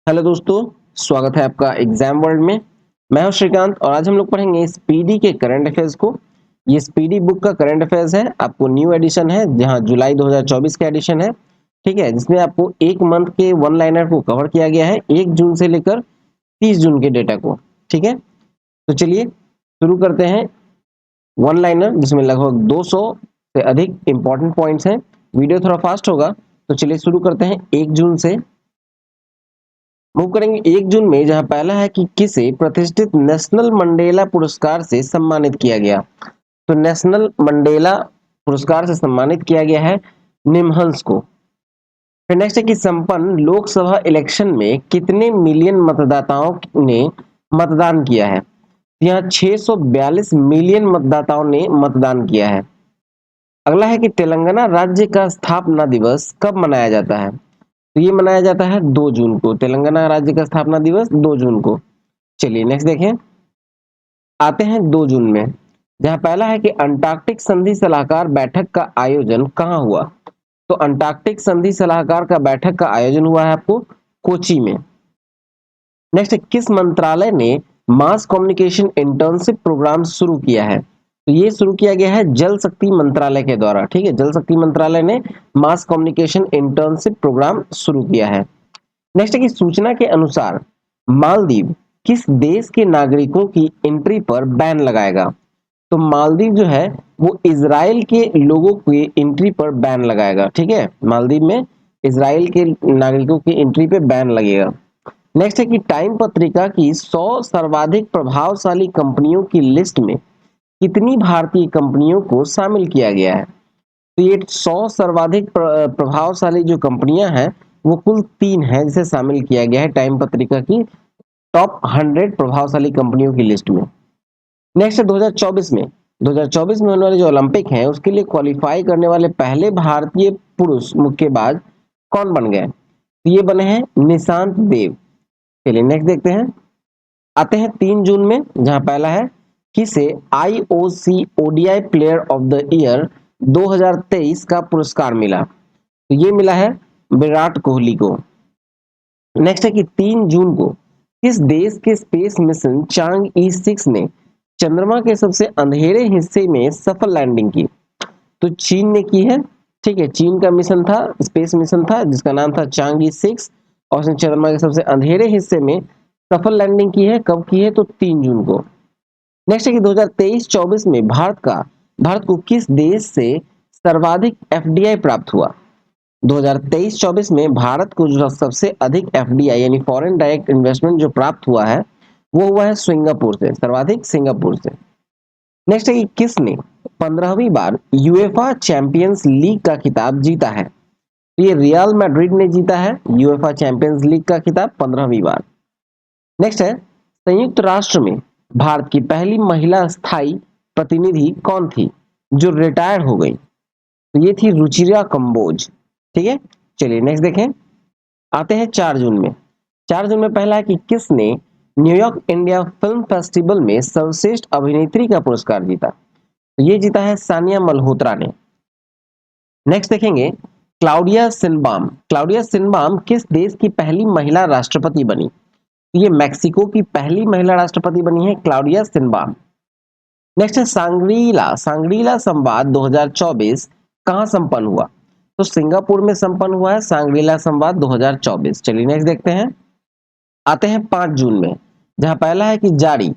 Hello दोस्तों, स्वागत है आपका एग्जाम वर्ल्ड में। मैं हूं श्रीकांत और आज हम लोग पढ़ेंगे स्पीडी के करंट अफेयर्स को। ये स्पीडी बुक का करंट अफेयर्स है, आपको न्यू एडिशन है जहां जुलाई 2024 का एडिशन है। ठीक है, जिसमें आपको एक मंथ के वन लाइनर को कवर किया गया है 1 जून से लेकर 30 जून के डेटा को। ठीक है, तो चलिए शुरू करते हैं। वन लाइनर जिसमें लगभग 200 से अधिक इंपॉर्टेंट पॉइंट्स हैं। वीडियो थोड़ा फास्ट होगा, तो चलिए शुरू करते हैं 1 जून से। मूव करेंगे 1 जून में, जहां पहला है कि किसे प्रतिष्ठित नेशनल मंडेला पुरस्कार से सम्मानित किया गया। तो नेशनल मंडेला पुरस्कार से सम्मानित किया गया है निमहंस को। फिर नेक्स्ट है कि संपन्न लोकसभा इलेक्शन में कितने मिलियन मतदाताओं ने मतदान किया है। यहाँ 642 मिलियन मतदाताओं ने मतदान किया है। अगला है कि तेलंगाना राज्य का स्थापना दिवस कब मनाया जाता है। तो ये मनाया जाता है 2 जून को। तेलंगाना राज्य का स्थापना दिवस 2 जून को। चलिए नेक्स्ट देखें, आते हैं 2 जून में, जहां पहला है कि अंटार्कटिक संधि सलाहकार बैठक का आयोजन कहां हुआ। तो अंटार्कटिक संधि सलाहकार का बैठक का आयोजन हुआ है आपको कोची में। नेक्स्ट, किस मंत्रालय ने मास कम्युनिकेशन इंटर्नशिप प्रोग्राम शुरू किया है। तो ये शुरू किया गया है जल शक्ति मंत्रालय के द्वारा। ठीक है, जल शक्ति मंत्रालय ने मास कम्युनिकेशन इंटर्नशिप प्रोग्राम शुरू किया है। नेक्स्ट है कि सूचना के अनुसार मालदीव किस देश के नागरिकों की एंट्री पर बैन लगाएगा। तो मालदीव जो है वो इजराइल के लोगों की एंट्री पर बैन लगाएगा। ठीक है, मालदीव में इजराइल के नागरिकों की एंट्री पे बैन लगेगा। नेक्स्ट है कि टाइम पत्रिका की 100 सर्वाधिक प्रभावशाली कंपनियों की लिस्ट में कितनी भारतीय कंपनियों को शामिल किया गया है। तो ये 100 सर्वाधिक प्रभावशाली जो कंपनियां हैं वो कुल 3 हैं, जिसे शामिल किया गया है टाइम पत्रिका की टॉप 100 प्रभावशाली कंपनियों की लिस्ट में। नेक्स्ट है 2024 में, 2024 में होने वाले जो ओलंपिक हैं उसके लिए क्वालिफाई करने वाले पहले भारतीय पुरुष मुक्केबाज कौन बन गए। तो ये बने हैं निशांत देव। चलिए नेक्स्ट देखते हैं, आते हैं 3 जून में, जहां पहला है किसे IOC ODI player of the year 2023 का पुरस्कार मिला। तो ये मिला है विराट कोहली को। नेक्स्ट है कि 3 जून को किस देश के स्पेस मिशन चांग ई 6 ने चंद्रमा के सबसे अंधेरे हिस्से में सफल लैंडिंग की। तो चीन ने की है। ठीक है, चीन का मिशन था, स्पेस मिशन था जिसका नाम था चांग ई 6 और उसने चंद्रमा के सबसे अंधेरे हिस्से में सफल लैंडिंग की है। कब की है, तो 3 जून को। नेक्स्ट है कि 2023-24 में भारत को किस देश से सर्वाधिक एफडीआई प्राप्त हुआ। 2023-24 में भारत को जो सबसे अधिक एफडीआई यानी फॉरेन डायरेक्ट इन्वेस्टमेंट जो प्राप्त हुआ है वो हुआ है सिंगापुर से, सर्वाधिक सिंगापुर से। नेक्स्ट है कि किसने 15वीं बार यूएफा चैंपियंस लीग का खिताब जीता है। तो ये रियल मैड्रिड ने जीता है यूएफा चैंपियंस लीग का खिताब 15वीं बार। नेक्स्ट है, संयुक्त राष्ट्र में भारत की पहली महिला स्थायी प्रतिनिधि कौन थी जो रिटायर हो गई। तो ये थी रुचिरा कंबोज। ठीक है, चलिए नेक्स्ट देखें, आते हैं 4 जून में। 4 जून में पहला है कि किसने न्यूयॉर्क इंडिया फिल्म फेस्टिवल में सर्वश्रेष्ठ अभिनेत्री का पुरस्कार जीता। तो ये जीता है सानिया मल्होत्रा ने। नेक्स्ट देखेंगे, क्लाउडिया सिनबाम। क्लाउडिया सिनबाम किस देश की पहली महिला राष्ट्रपति बनी। ये मैक्सिको की पहली महिला राष्ट्रपति बनी है क्लाउडिया सिनबाम। नेक्स्ट है सांग्रीला सांग्रीला संवाद 2024 कहां संपन्न हुआ। तो सिंगापुर में संपन्न हुआ है सांग्रीला संवाद 2024। चलिए नेक्स्ट देखते हैं, आते हैं 5 जून में, जहां पहला है कि जारी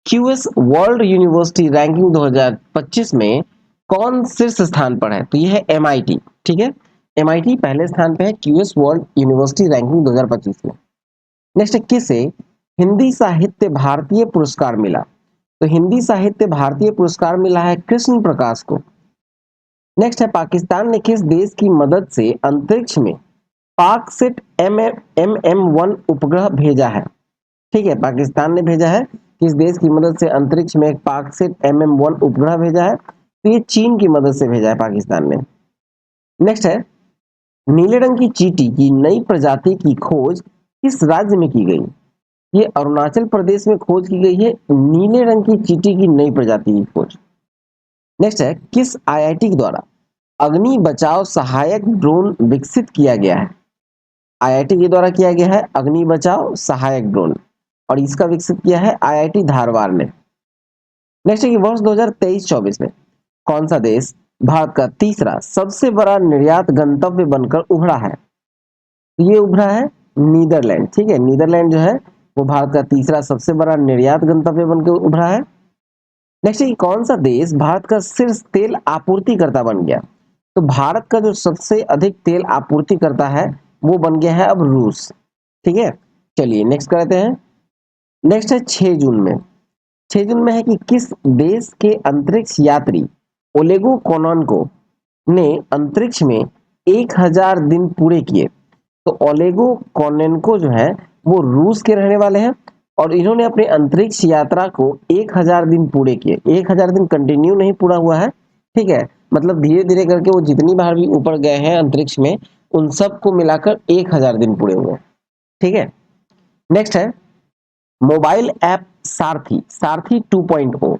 क्यूएस वर्ल्ड यूनिवर्सिटी रैंकिंग 2025 में कौन शीर्ष स्थान पर है। तो यह है एमआईटी। ठीक है, एमआईटी पहले स्थान पे है क्यूएस वर्ल्ड यूनिवर्सिटी रैंकिंग 2025 में। नेक्स्ट, किसे हिंदी साहित्य भारतीय पुरस्कार मिला। तो हिंदी साहित्य भारतीय पुरस्कार मिला है कृष्ण प्रकाश को। नेक्स्ट है, पाकिस्तान ने किस देश की मदद से अंतरिक्ष में पाकसेट MM1 उपग्रह भेजा है। ठीक है, पाकिस्तान ने भेजा है किस देश की मदद से अंतरिक्ष में एक पाकसेट MM1 उपग्रह भेजा है। तो ये चीन की मदद से भेजा है पाकिस्तान ने। नेक्स्ट है, नीले रंग की चींटी की नई प्रजाति की खोज किस राज्य में की गई। ये अरुणाचल प्रदेश में खोज की गई है नीले रंग की चींटी की नई प्रजाति की खोज। नेक्स्ट है, किस आईआईटी के द्वारा अग्नि बचाव सहायक ड्रोन विकसित किया गया है। आईआईटी के द्वारा किया गया है अग्नि बचाओ सहायक ड्रोन, और इसका विकसित किया है आईआईटी धारवाड़ ने। नेक्स्ट है कि वर्ष 2023-24 में कौन सा देश भारत का तीसरा सबसे बड़ा निर्यात गंतव्य बनकर उभरा है? ये उभरा है नीदरलैंड। ठीक है, नीदरलैंड जो है वो भारत का तीसरा सबसे बड़ा निर्यात गंतव्य बनकर उभरा है। नेक्स्ट है कि कौन सा देश भारत का शीर्ष तेल आपूर्तिकर्ता बन गया? तो भारत का जो सबसे अधिक तेल आपूर्ति करता है वो बन गया है अब रूस। ठीक है, चलिए नेक्स्ट करते हैं। नेक्स्ट है 6 जून में। 6 जून में है कि किस देश के अंतरिक्ष यात्री ओलेगो कोनोन्को ने अंतरिक्ष में 1000 दिन पूरे किए? तो ओलेगो कोनेन्को जो है वो रूस के रहने वाले हैं और इन्होंने अपने अंतरिक्ष यात्रा को 1000 दिन पूरे किए। 1000 दिन कंटिन्यू नहीं पूरा हुआ है, ठीक है, मतलब धीरे धीरे करके वो जितनी बार भी ऊपर गए हैं अंतरिक्ष में उन सबको मिलाकर 1000 दिन पूरे हुए। ठीक है, नेक्स्ट है मोबाइल ऐप सारथी। सारथी 2.0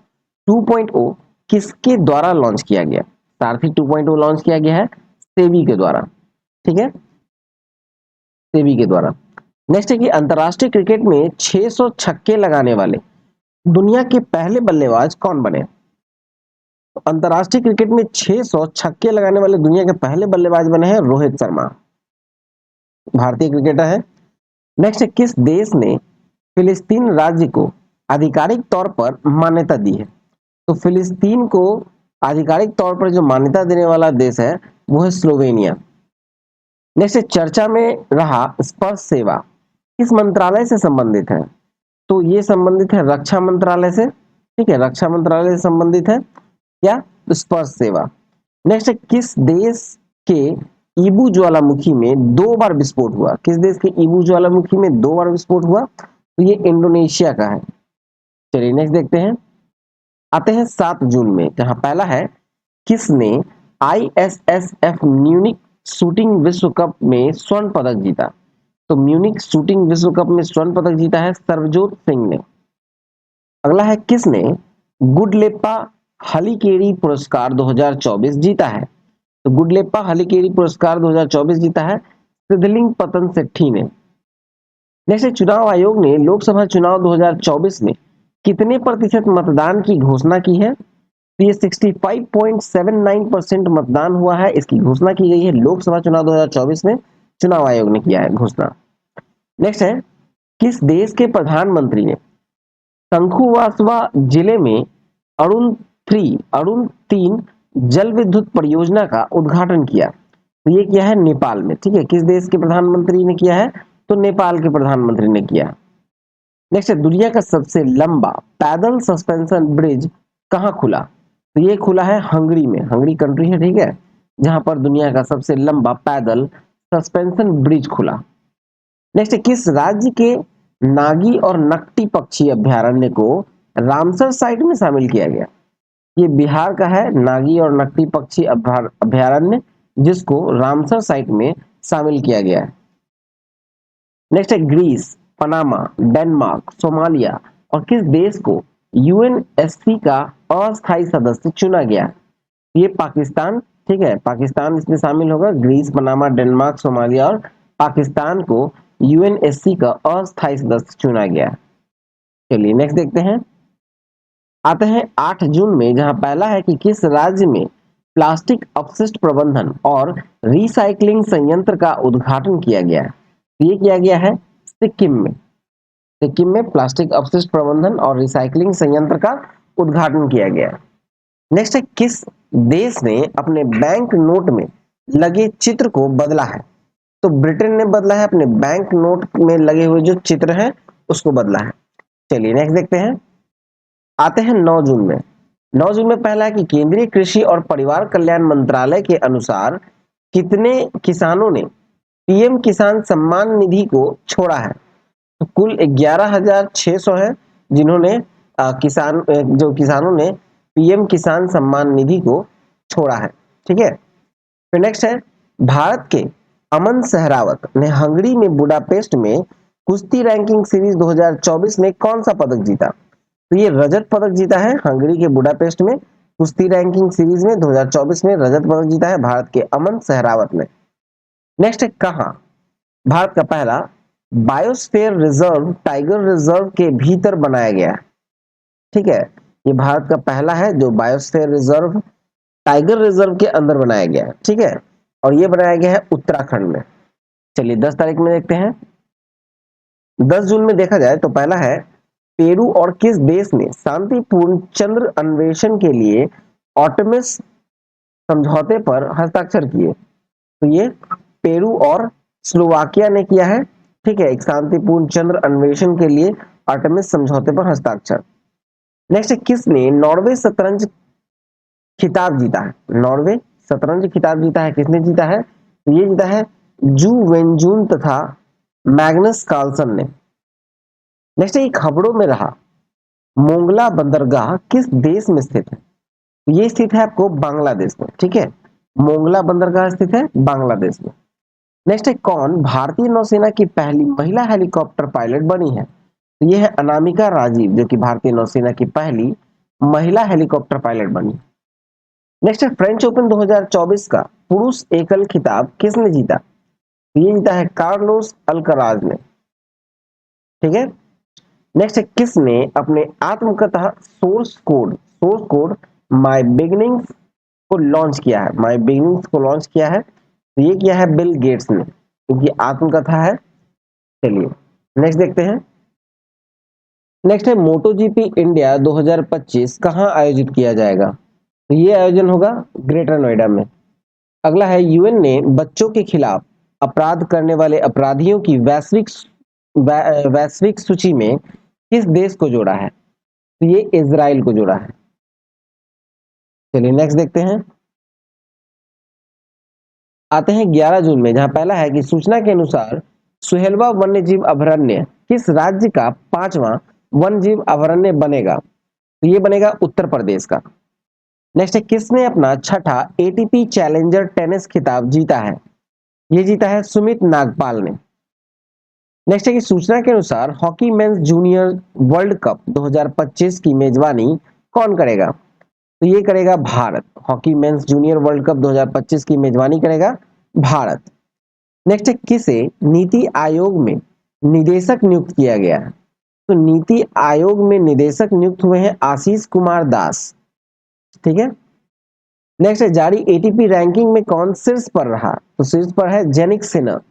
2.0 किसके द्वारा लॉन्च किया गया? सारथी 2.0 लॉन्च किया गया है सेबी के द्वारा। ठीक है, सेबी के द्वारा। नेक्स्ट है कि अंतरराष्ट्रीय क्रिकेट में 600 छक्के लगाने वाले दुनिया के पहले बल्लेबाज कौन बने? अंतरराष्ट्रीय क्रिकेट में 600 छक्के लगाने वाले दुनिया के पहले बल्लेबाज बने हैं रोहित शर्मा, भारतीय क्रिकेटर है। नेक्स्ट है किस देश ने फिलिस्तीन राज्य को आधिकारिक तौर पर मान्यता दी है? तो फिलिस्तीन को आधिकारिक तौर पर जो मान्यता देने वाला देश है वो है स्लोवेनिया। नेक्स्ट चर्चा में रहा स्पर्श सेवा किस मंत्रालय से संबंधित है? तो ये संबंधित है रक्षा मंत्रालय से। ठीक है, रक्षा मंत्रालय से संबंधित है क्या? तो स्पर्श सेवा। नेक्स्ट है किस देश के ईबू ज्वालामुखी में 2 बार विस्फोट हुआ? किस देश के ईबू ज्वालामुखी में 2 बार विस्फोट हुआ? तो ये इंडोनेशिया का है। चलिए नेक्स्ट देखते हैं। आते हैं 7 जून में, जहां पहला है किसने ISSF म्यूनिक शूटिंग विश्व कप में स्वर्ण पदक जीता? तो म्यूनिक शूटिंग विश्व कप में स्वर्ण पदक जीता है सर्वजोत सिंह ने। अगला है किसने गुडलेप्पा हलीकेरी पुरस्कार 2024 जीता है? तो गुडलेप्पा हलीकेरी पुरस्कार 2024 जीता है सिद्धलिंग पतन सेट्ठी ने। नेक्स्ट चुनाव आयोग ने लोकसभा चुनाव 2024 में कितने प्रतिशत मतदान की घोषणा की है? तो ये 65.79% मतदान हुआ है, इसकी घोषणा की गई है लोकसभा चुनाव 2024 में, चुनाव आयोग ने किया है घोषणा। नेक्स्ट है किस देश के प्रधानमंत्री ने शंखुवासवा जिले में अरुण 3 जल विद्युत परियोजना का उद्घाटन किया? तो ये किया है नेपाल में। ठीक है, किस देश के प्रधानमंत्री ने किया है? तो नेपाल के प्रधानमंत्री ने किया। नेक्स्ट है दुनिया का सबसे लंबा पैदल सस्पेंशन ब्रिज कहां खुला? तो ये खुला है हंगरी में, हंगरी कंट्री है, ठीक है, जहां पर दुनिया का सबसे लंबा पैदल सस्पेंशन ब्रिज खुला। नेक्स्ट किस राज्य के नागी और नकटी पक्षी अभ्यारण्य को रामसर साइट में शामिल किया गया? ये बिहार का है नागी और नकटी पक्षी अभ्यारण्य, जिसको रामसर साइट में शामिल किया गया है। नेक्स्ट है ग्रीस, पनामा, डेनमार्क, सोमालिया और किस देश को यूएनएससी का अस्थायी सदस्य चुना गया? ये पाकिस्तान। ठीक है, पाकिस्तान इसमें शामिल होगा। ग्रीस, पनामा, डेनमार्क, सोमालिया और पाकिस्तान को यूएनएससी का अस्थायी सदस्य चुना गया। चलिए नेक्स्ट देखते हैं। आते हैं 8 जून में, जहां पहला है कि किस राज्य में प्लास्टिक अपशिष्ट प्रबंधन और रिसाइकलिंग संयंत्र का उद्घाटन किया गया? ये किया गया है सिक्किम में। सिक्किम में प्लास्टिक अपशिष्ट प्रबंधन और रिसाइकलिंग संयंत्र का उद्घाटन किया गया। नेक्स्ट है किस देश ने अपने बैंक नोट में लगे चित्र को बदला है? तो ब्रिटेन ने बदला है, अपने बैंक नोट में लगे हुए जो चित्र हैं उसको बदला है। चलिए नेक्स्ट देखते हैं। आते हैं 9 जून में। 9 जून में पहला है कि केंद्रीय कृषि और परिवार कल्याण मंत्रालय के अनुसार कितने किसानों ने पीएम किसान सम्मान निधि को छोड़ा है? तो कुल 11,600 है जिन्होंने जो किसानों ने पीएम किसान सम्मान निधि को छोड़ा है। ठीक है, फिर नेक्स्ट है भारत के अमन सहरावत ने हंगरी में बुडापेस्ट में कुश्ती रैंकिंग सीरीज 2024 में कौन सा पदक जीता? तो ये रजत पदक जीता है हंगरी के बुडापेस्ट में कुश्ती रैंकिंग सीरीज में 2024 में रजत पदक जीता है भारत के अमन सहरावत ने। नेक्स्ट है कहां भारत का पहला बायोस्फीयर रिजर्व टाइगर रिजर्व के भीतर बनाया गया है। ठीक है, ये भारत का पहला है जो बायोस्फीयर रिजर्व टाइगर रिजर्व के अंदर बनाया गया है। ठीक है, और ये बनाया गया है उत्तराखंड में। चलिए 10 तारीख में देखते हैं। 10 जून में देखा जाए तो पहला है पेरू और किस देश ने शांतिपूर्ण चंद्र अन्वेषण के लिए ऑर्टेमिस समझौते पर हस्ताक्षर किए? तो ये पेरू और स्लोवाकिया ने किया है। ठीक है, एक शांतिपूर्ण चंद्र अन्वेषण के लिए आर्टेमिस समझौते पर हस्ताक्षर। नेक्स्ट है किसने नॉर्वे शतरंज खिताब जीता है? नॉर्वे शतरंज खिताब जीता है, किसने जीता है? तो ये जीता है जू वेंजून तथा मैग्नस कार्लसन ने। नेक्स्ट है खबरों में रहा मोंगला बंदरगाह किस देश में स्थित है? तो ये स्थित है आपको बांग्लादेश में। ठीक है, मोंगला बंदरगाह स्थित है बांग्लादेश में। नेक्स्ट है कौन भारतीय नौसेना की पहली महिला हेलीकॉप्टर पायलट बनी है? तो ये है अनामिका राजीव, जो कि भारतीय नौसेना की पहली महिला हेलीकॉप्टर पायलट बनी। नेक्स्ट है फ्रेंच ओपन 2024 का पुरुष एकल खिताब किसने जीता? तो ये जीता है कार्लोस अल्कराज ने। ठीक है, नेक्स्ट है किसने अपने आत्मकथा सोर्स कोड माय बिगिनिंग्स को लॉन्च किया है? माय बिगिनिंग्स को लॉन्च किया है, तो ये किया है बिल गेट्स ने, क्योंकि आत्मकथा है। चलिए नेक्स्ट देखते हैं। नेक्स्ट है मोटो जीपी इंडिया 2025 कहां आयोजित किया जाएगा? तो ये आयोजन होगा ग्रेटर नोएडा में। अगला है यूएन ने बच्चों के खिलाफ अपराध करने वाले अपराधियों की वैश्विक सूची में किस देश को जोड़ा है? तो ये इजराइल को जोड़ा है। चलिए नेक्स्ट देखते हैं। आते हैं 11 जून में, जहां पहला है कि सूचना के अनुसार सुहेलवा वन्यजीव अभयारण्य किस राज्य का 5वां वन्यजीव अभयारण्य बनेगा? तो ये बनेगा उत्तर प्रदेश का। नेक्स्ट है किसने अपना छठा एटीपी चैलेंजर टेनिस खिताब जीता है? ये जीता है सुमित नागपाल ने। नेक्स्ट है कि सूचना के अनुसार hockey mains junior world cup 2025 की मेजबानी कौन करेगा? तो ये करेगा Bharat. Hockey mains junior world cup 2025 की मेजबानी करेगा भारत। नेक्स्ट है किसे नीति आयोग में निदेशक नियुक्त किया गया है? तो नीति आयोग में निदेशक नियुक्त हुए हैं आशीष कुमार दास। ठीक है, नेक्स्ट है जारी एटीपी रैंकिंग में कौन शीर्ष पर रहा? तो शीर्ष पर है जेनिक सिन्हा।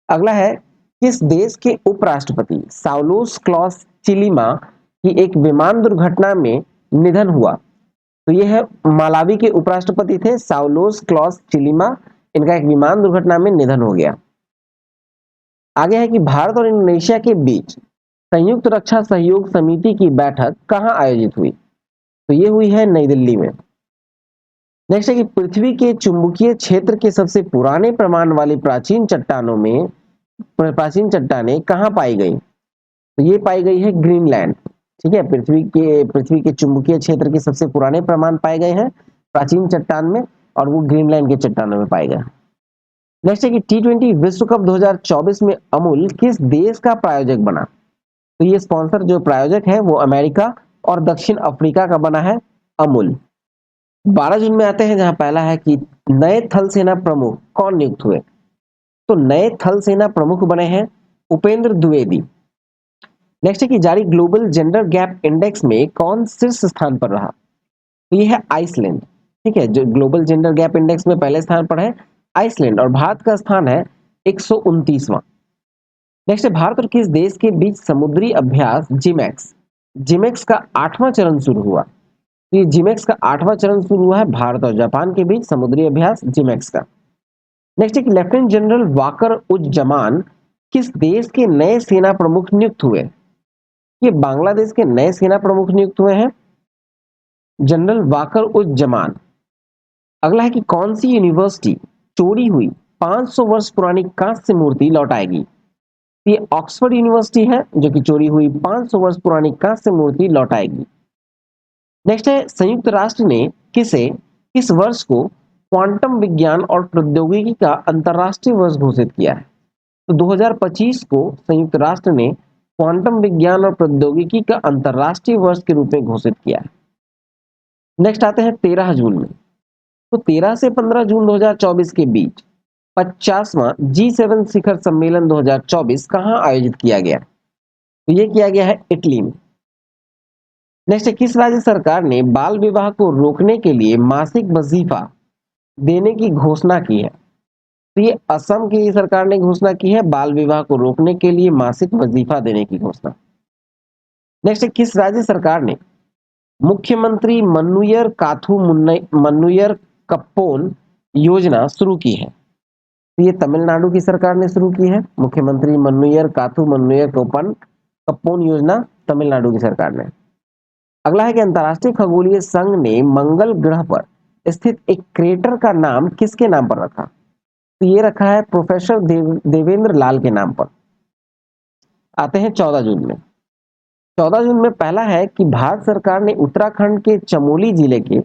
अगला है किस देश के उपराष्ट्रपति साउलोस क्लॉस चिलिमा की एक विमान दुर्घटना में निधन हुआ? तो ये है मालावी के उपराष्ट्रपति थे साउलोस क्लॉस चिलिमा, इनका एक विमान दुर्घटना में निधन हो गया। आगे है कि भारत और इंडोनेशिया के बीच संयुक्त रक्षा सहयोग समिति की बैठक कहां आयोजित हुई? तो ये हुई है नई दिल्ली में। नेक्स्ट है कि पृथ्वी के चुंबकीय क्षेत्र के सबसे पुराने प्रमाण वाली प्राचीन चट्टानें कहां पाई गई? तो ये पाई गई है ग्रीनलैंड। ठीक है, पृथ्वी के चुंबकीय क्षेत्र के सबसे पुराने प्रमाण पाए गए हैं प्राचीन चट्टान में, और वो ग्रीनलैंड के चट्टानों में पाए गए। नेक्स्ट है कि T20 विश्व कप 2024 में अमूल किस देश का प्रायोजक बना? तो ये स्पॉन्सर जो प्रायोजक है वो अमेरिका और दक्षिण अफ्रीका का बना है अमूल। 12 जून में आते हैं, जहां पहला है कि नए थल सेना प्रमुख कौन नियुक्त हुए? तो नए थल सेना प्रमुख बने हैं उपेंद्र द्विवेदी। नेक्स्ट है कि जारी ग्लोबल जेंडर गैप इंडेक्स में कौन शीर्ष स्थान पर रहा? तो ये है आइसलैंड। ठीक है, जो ग्लोबल जेंडर गैप इंडेक्स में पहले स्थान पर है आइसलैंड, और भारत का स्थान है 129वां। नेक्स्ट है भारत और किस देश के बीच समुद्री अभ्यास जिमैक्स जिमैक्स का 8वां चरण शुरू हुआ? तो ये जिमैक्स का 8वां चरण शुरू हुआ है भारत और जापान के बीच समुद्री अभ्यास जिमैक्स का। नेक्स्ट है कि लेफ्टिनेंट जनरल वाकर उज्जमान किस देश के नए सेना प्रमुख नियुक्त हुए? ये बांग्लादेश के नए सेना प्रमुख नियुक्त हुए हैं जनरल वाकर उज्जमान। अगला है कि कौन सी यूनिवर्सिटी चोरी हुई 500 वर्ष पुरानी कांस्य मूर्ति लौटाएगी? ये ऑक्सफोर्ड यूनिवर्सिटी है जो कि चोरी हुई 500 वर्ष पुरानी कांस्य मूर्ति लौटाएगी। नेक्स्ट है संयुक्त राष्ट्र ने किस वर्ष को क्वांटम विज्ञान और प्रौद्योगिकी का अंतरराष्ट्रीय वर्ष घोषित किया है? तो 2025 को संयुक्त राष्ट्र ने क्वांटम विज्ञान और प्रौद्योगिकी का अंतरराष्ट्रीय वर्ष के रूप में घोषित किया है। नेक्स्ट आते हैं 13 जून में। तो 13 से 15 जून 2024 के बीच 50वां G7 शिखर सम्मेलन 2024 कहां आयोजित किया गया? तो ये किया गया है इटली में। नेक्स्ट है, किस राज्य सरकार ने बाल विवाह को रोकने के लिए मासिक वजीफा देने की घोषणा की है? तो ये असम की सरकार ने घोषणा की है बाल विवाह को रोकने के लिए मासिक वजीफा देने की घोषणा। नेक्स्ट है, किस राज्य सरकार ने मुख्यमंत्री मन्नुयर काथू मन्नुयर कप्पोन योजना शुरू की है? तो ये तमिलनाडु की सरकार ने शुरू की है, मुख्यमंत्री मन्नुयर काथू मन्नुयर कप्पोन योजना तमिलनाडु की सरकार ने। अगला है कि अंतरराष्ट्रीय खगोलीय संघ ने मंगल ग्रह पर स्थित एक क्रेटर का नाम किसके नाम पर रखा? तो ये रखा है प्रोफेसर देवेंद्र लाल के नाम पर। आते हैं 14 जून में। 14 जून में पहला है कि भारत सरकार ने उत्तराखंड के चमोली जिले के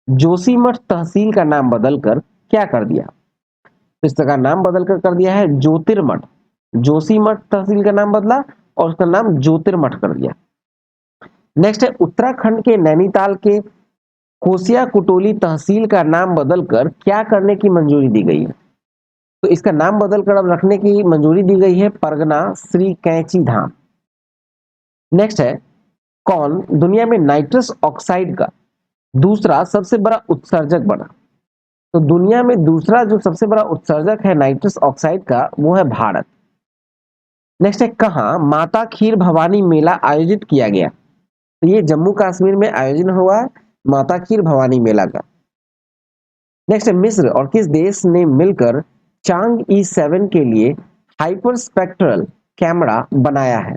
जोशीमठ तहसील का नाम बदलकर क्या कर दिया? तो इसका नाम बदलकर कर दिया है ज्योतिर्मठ। जोशीमठ तहसील का नाम बदला और उसका नाम ज्योतिर्मठ कर दिया। नेक्स्ट है, उत्तराखंड के नैनीताल के कोसिया कुटोली तहसील का नाम बदलकर क्या करने की मंजूरी दी गई है? तो इसका नाम बदलकर अब रखने की मंजूरी दी गई है परगना श्री कैंची धाम। नेक्स्ट है, कौन दुनिया में नाइट्रस ऑक्साइड का दूसरा सबसे बड़ा उत्सर्जक बना? तो दुनिया में दूसरा जो सबसे बड़ा उत्सर्जक है नाइट्रस ऑक्साइड का वो है भारत। नेक्स्ट है, कहां माता खीर भवानी मेला आयोजित किया गया? तो ये जम्मू कश्मीर में आयोजन हुआ है माता खीर भवानी मेला का। नेक्स्ट है, मिस्र और किस देश ने मिलकर चांग E7 के लिए हाइपर स्पेक्ट्रल कैमरा बनाया है?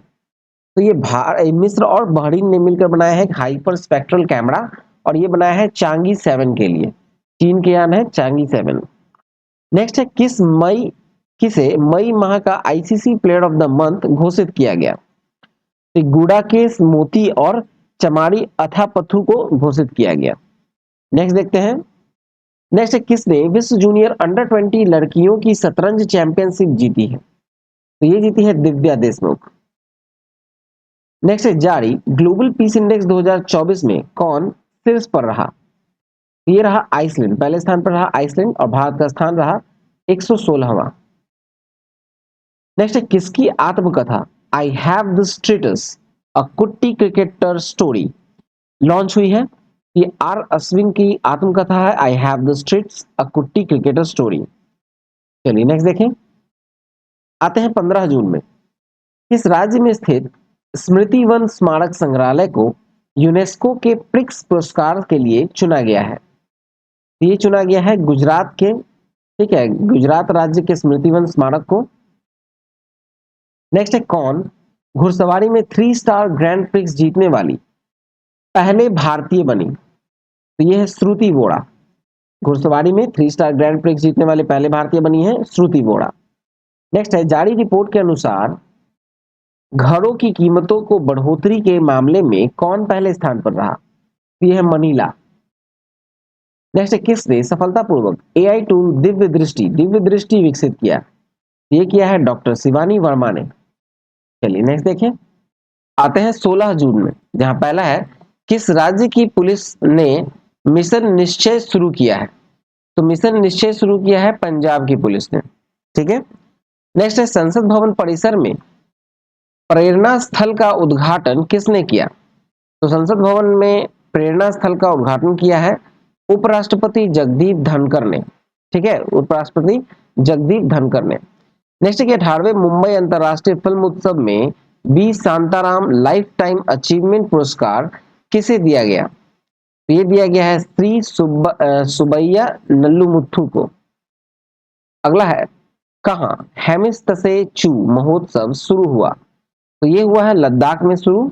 तो ये मिस्र और बहरीन ने मिलकर बनाया है हाइपर स्पेक्ट्रल कैमरा और ये बनाया है चांगी 7 के लिए। चीन के यान है चांगी 7। नेक्स्ट है, किसे मई माह का ICC player of the month घोषित किया गया? तो गुडाकेश मोती और चमारी अथापथु को घोषित किया गया। नेक्स्ट देखते हैं। नेक्स्ट है, किसने विश्व जूनियर अंडर 20 लड़कियों की शतरंज चैंपियनशिप जीती है? तो ये जीती है दिव्या देशमुख। नेक्स्ट है, जारी ग्लोबल पीस इंडेक्स 2024 में कौन शीर्ष पर रहा? ये रहा आइसलैंड, पहले स्थान पर रहा आइसलैंड और भारत का स्थान रहा 116वां। नेक्स्ट है, किसकी आत्मकथा आई हैव द स्टेटस अ कुट्टी क्रिकेटर स्टोरी लॉन्च हुई है? ये आर अश्विन की आत्मकथा है आई हैव द स्ट्रीट्स अ कुट्टी क्रिकेटर स्टोरी। चलिए नेक्स्ट देखें। आते हैं 15 जून में। किस राज्य में स्थित स्मृति वन स्मारक संग्रहालय को यूनेस्को के प्रिक्स पुरस्कार के लिए चुना गया है? ये चुना गया है गुजरात के, ठीक है, गुजरात राज्य के स्मृति वन स्मारक को। नेक्स्ट है, कौन घुड़सवारी में 3 स्टार ग्रैंड प्रिक्स जीतने वाली पहले भारतीय बनी? तो ये है श्रुति वोरा। घुड़सवारी में 3 स्टार ग्रैंड प्रिक्स जीतने वाले पहले भारतीय बनी है श्रुति वोरा। नेक्स्ट है, जारी रिपोर्ट के अनुसार घरों की कीमतों को बढ़ोतरी के मामले में कौन पहले स्थान पर रहा? यह है मनीला। नेक्स्ट है, किसने सफलतापूर्वक एआई टूल दिव्य दृष्टि विकसित किया? ये किया है डॉक्टर शिवानी वर्मा ने। चलिए नेक्स्ट देखें। आते हैं 16 जून में, जहां पहला है किस राज्य की पुलिस ने मिशन निश्चय शुरू किया है? तो मिशन निश्चय शुरू किया है पंजाब की पुलिस ने। ठीक है। नेक्स्ट है, संसद भवन परिसर में प्रेरणा स्थल का उद्घाटन किसने किया? तो संसद भवन में प्रेरणा स्थल का उद्घाटन किया है उपराष्ट्रपति जगदीप धनखड़ ने। ठीक है, उपराष्ट्रपति जगदीप धनखड़ ने। नेक्स्ट के 18वें मुंबई अंतरराष्ट्रीय फिल्म उत्सव में B Shantaram life time achievement पुरस्कार किसे दिया गया? ये दिया गया है श्री सुबैया नल्लूमुथु को। अगला है, कहां हेमिस तसे चू महोत्सव शुरू हुआ? तो ये हुआ है लद्दाख में शुरू।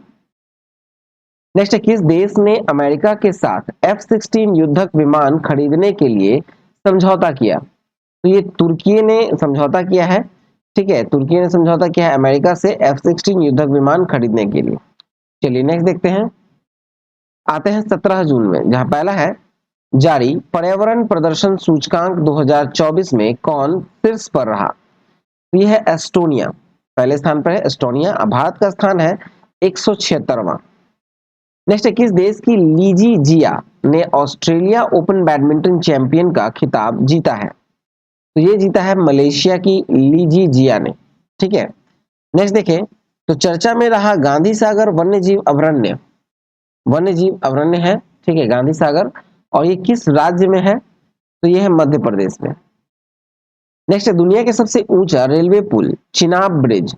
नेक्स्ट है, किस देश ने अमेरिका के साथ F-16 युद्धक विमान खरीदने के लिए समझौता किया? तो ये तुर्की ने समझौता किया है। ठीक है, तुर्की ने समझौता किया है अमेरिका से F-16 युद्धक विमान खरीदने के लिए। चलिए नेक्स्ट देखते हैं। आते हैं 17 जून में, जहां पहला है जारी पर्यावरण प्रदर्शन सूचकांक 2024 में कौन शीर्ष पर रहा? तो यह है एस्टोनिया, पहले स्थान पर है एस्टोनिया। भारत का स्थान है 176वां। नेक्स्ट है, किस देश की लीजी जिया ने ऑस्ट्रेलिया ओपन बैडमिंटन चैंपियन का खिताब जीता है? तो ये जीता है मलेशिया की लीजी जिया ने। ठीक है, नेक्स्ट देखें तो चर्चा में रहा गांधी सागर वन्यजीव अभयारण्य। वन्यजीव अभयारण्य है, ठीक है, गांधी सागर, और ये किस राज्य में है? तो ये है मध्य प्रदेश में। नेक्स्ट है दुनिया के सबसे ऊंचा रेलवे पुल चिनाब ब्रिज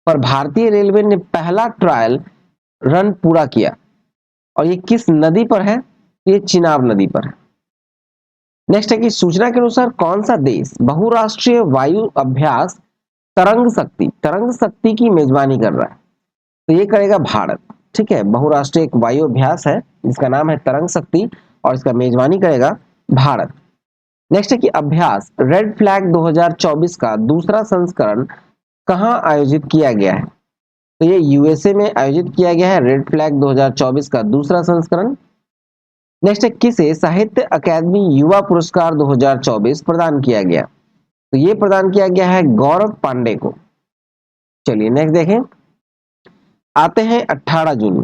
पर भारतीय रेलवे ने पहला ट्रायल रन पूरा किया, और ये किस नदी पर है? ये चिनाब नदी पर है। नेक्स्ट है कि सूचना के अनुसार कौन सा देश बहुराष्ट्रीय वायु अभ्यास तरंग शक्ति की मेजबानी कर रहा है? तो ये करेगा भारत। ठीक है, बहुराष्ट्रीय एक वायु अभ्यास है जिसका नाम है तरंग शक्ति, और इसका मेजबानी करेगा भारत। नेक्स्ट है कि अभ्यास रेड फ्लैग 2024 का दूसरा संस्करण कहां आयोजित किया गया है? तो ये यूएसए में आयोजित किया गया है रेड फ्लैग 2024 का दूसरा संस्करण। नेक्स्ट है किसे साहित्य अकादमी युवा पुरस्कार 2024 प्रदान किया गया? तो ये प्रदान किया गया है गौरव पांडे को। चलिए नेक्स्ट देखें, आते हैं 18 जून।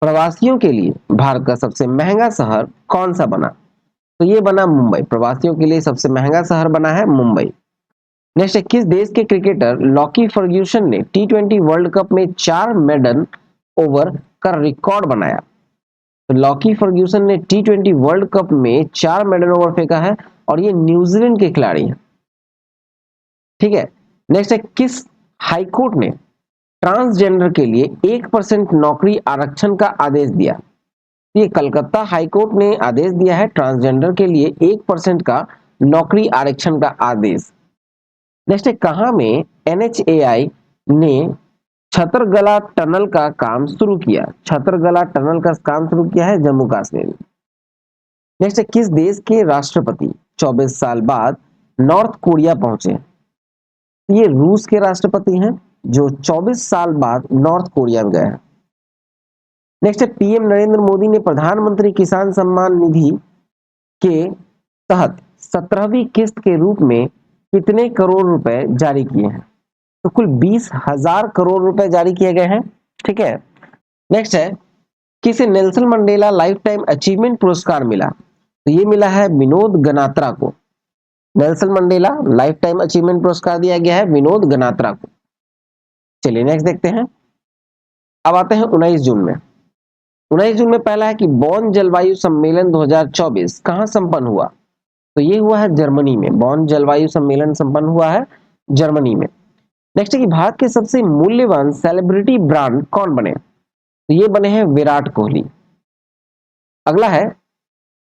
प्रवासियों के लिए भारत का सबसे महंगा शहर कौन सा बना? तो ये बना मुंबई। प्रवासियों के लिए सबसे महंगा शहर बना है मुंबई। नेक्स्ट है किस देश के क्रिकेटर लॉकी फर्ग्यूसन ने T20 वर्ल्ड कप में 4 मेडल ओवर का रिकॉर्ड बनाया? तो लॉकी फर्ग्यूसन ने T20 वर्ल्ड कप में 4 मेडल ओवर फेंका है, और ये न्यूजीलैंड के खिलाड़ी हैं। ठीक है, नेक्स्ट है किस हाईकोर्ट ने ट्रांसजेंडर के लिए 1% नौकरी आरक्षण का आदेश दिया? ये कलकत्ता हाईकोर्ट ने आदेश दिया है ट्रांसजेंडर के लिए 1% का नौकरी आरक्षण का आदेश। नेक्स्ट है कहां में NHAI ने छतरगला टनल का काम शुरू किया? छतरगला टनल का काम शुरू किया है जम्मू कश्मीर में। नेक्स्ट है किस देश के राष्ट्रपति 24 साल बाद नॉर्थ कोरिया पहुंचे? ये रूस के राष्ट्रपति हैं जो 24 साल बाद नॉर्थ कोरिया में गए हैं। नेक्स्ट है पीएम नरेंद्र मोदी ने प्रधानमंत्री किसान सम्मान निधि के तहत 17वीं किस्त के रूप में कितने करोड़ रुपए जारी किए हैं? तो कुल 20,000 करोड़ रुपए जारी किए गए हैं। ठीक है, नेक्स्ट है किसे Nelson Mandela life time achievement पुरस्कार मिला? तो ये मिला है विनोद गनात्रा को। Nelson Mandela life time achievement पुरस्कार दिया गया है विनोद गनात्रा को। चलिए नेक्स्ट देखते हैं, अब आते हैं 19 जून में। 19 जून में पहला है कि बॉन जलवायु सम्मेलन 2024 कहां संपन्न हुआ? तो ये हुआ है जर्मनी में। बॉन जलवायु सम्मेलन संपन्न हुआ है जर्मनी में। नेक्स्ट है कि भारत के सबसे मूल्यवान सेलिब्रिटी ब्रांड कौन बने? तो ये बने हैं विराट कोहली। अगला है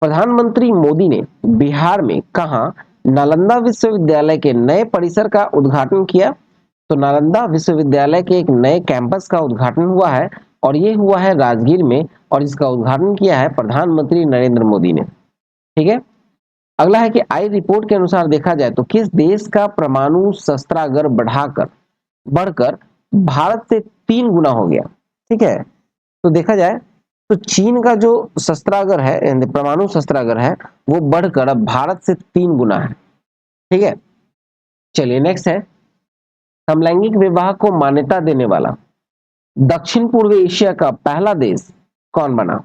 प्रधानमंत्री मोदी ने बिहार में कहा नालंदा विश्वविद्यालय के नए परिसर का उद्घाटन किया? तो नालंदा विश्वविद्यालय के एक नए कैंपस का उद्घाटन हुआ है, और ये हुआ है राजगीर में, और इसका उद्घाटन किया है प्रधानमंत्री नरेंद्र मोदी ने। ठीक है, अगला है कि आई रिपोर्ट के अनुसार देखा जाए तो किस देश का परमाणु शस्त्रागार बढ़कर भारत से 3 गुना हो गया? ठीक है, तो देखा जाए तो चीन का जो शस्त्रागार है, परमाणु शस्त्रागार है, वो बढ़कर अब भारत से 3 गुना है। ठीक है, चलिए नेक्स्ट है समलैंगिक विवाह को मान्यता देने वाला दक्षिण पूर्व एशिया का पहला देश कौन बना?